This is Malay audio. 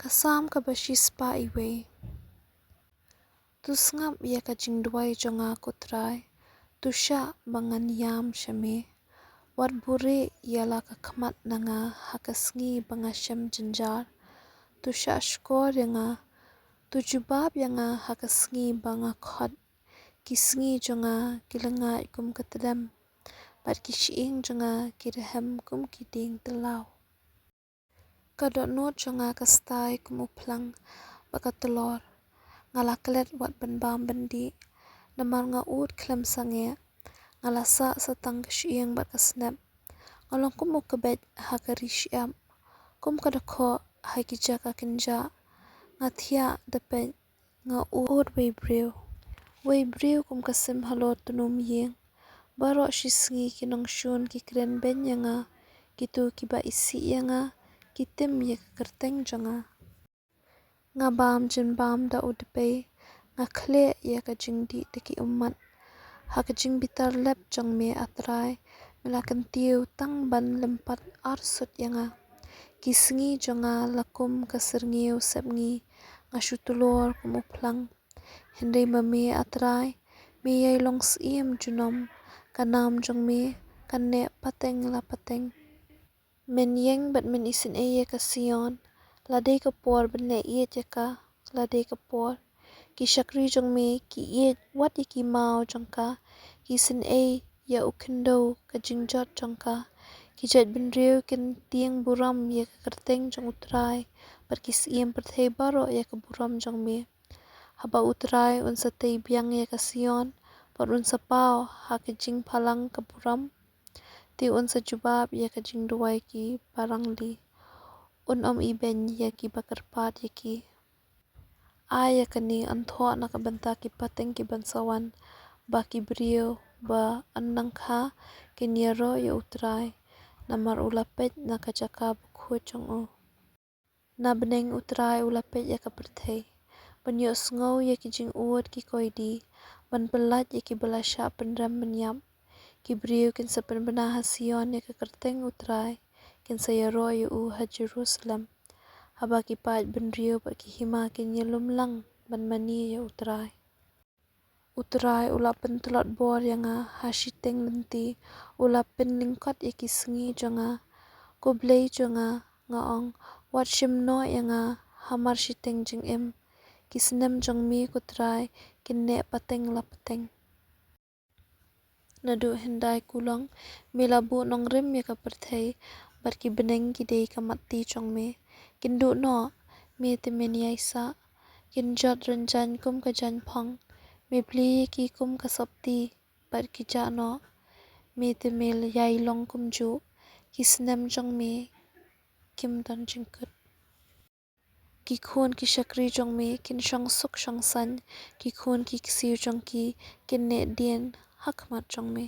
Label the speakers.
Speaker 1: Kasam kabashi spa iwe. Tu sngap ya ka jingduwai jonga ko Trai. Tu shah bangan yam sheme. Wat buhrieh ialah ka khmat nga haka sngi banga shem jynjar. Tu shah shkor nga. Tu jubab nga haka sngi banga khot. Ki sngi jonga Ingaid kum ka tdem. Bat ki shyieng jonga ki rhem kum ki dieng tyllaw. Ka dohnud jonga ka stai kum phlang baka tlor. Ngala klet wat banbam bandi. Namar nga khlem sngi. Ngala satang ka shyieng bat ka snap. Ngalong kum kabet haka rishyam. Kum ka khot haki jaka kinja. Nga thia dapet nga buhrieh kum ka sim halot tunum yieng. Baro shi sngi ki nong shun ki kren ben nga. Kitu ki ba isi nga. Ki tim ye kerteng jonga. Nga bam jin bam da udpe. Nga klet ye ka jingdi teki umat. Haka jingbitar lep jong me Trai. Milakan Taiew tang ban lempat arsut nga. Ki sngi jonga lakum ka serngiu sngi. Nga shu tlor kum phlang. Hendai me Trai. Me yai long siem junom. Kanam jong me. Kanne pateng la pateng. Men yeng bat men isin ye ka sion. Ladai ka por benne ye ka. Ladai ka por. Ki shakri jong me ki ye wat ye ki mau jong ka. Ki sin ya ukindo ka jingjar jong ka. Ki jat buhrieh kin dieng buram ye ka kerteng jong Trai. Bat ki siem perthei baro ye ka buram jong me. Haba Trai unsa biang ye ka sion. Bat unsa pao haka jing phlang ka buram. Ti unsa jubab ya ka jingduwai ki barang li. Iben ya ki bakarpat ya ki. Aya kani antho na ka banta ki pateng ki bansawan. Ba ki buhrieh ba anang kha ki nyaro ya Trai. Namar ulapet na ka jaka bukhut jong u. Na beneng Trai ulapet ya ka perthei. Banyo sngo ya ki jing ki koidi. Ban belat ya ki belasya penrem menyap. Ki buhrieh kin sepen bena hasion ya ka kerteng Trai. Kin sayaro ya ha Jerusalem. Haba ki pat buhrieh bat ki hima kin nyelum lang ban mani ya Trai. Trai ulapen telot bor nga hashiteng lenti. Ulapen lingkot ya ki sngi jonga. Kublei jonga ngaong. Wat shim no nga hamar shiteng jing im. Ki snem jong mi Trai. Kin ne pateng la pateng. Nadu hendai kulong. Milabu nong rhem ya ka perthei. Bat ki beneng ki dei ka mati jong me. Kin du no. Me te men yaisa. Kin jot renjan kum ka jan phang. Me pli ki kum ka sopti. Bat ki ja no. Me te mel yai long kum ju. Ki snem jong me. Kim don jingkut. Ki khun ki shakri jong me. Kin shong suk shong san. Ki khun ki ksiu jong ki. Kin ne dieng khmat jong me.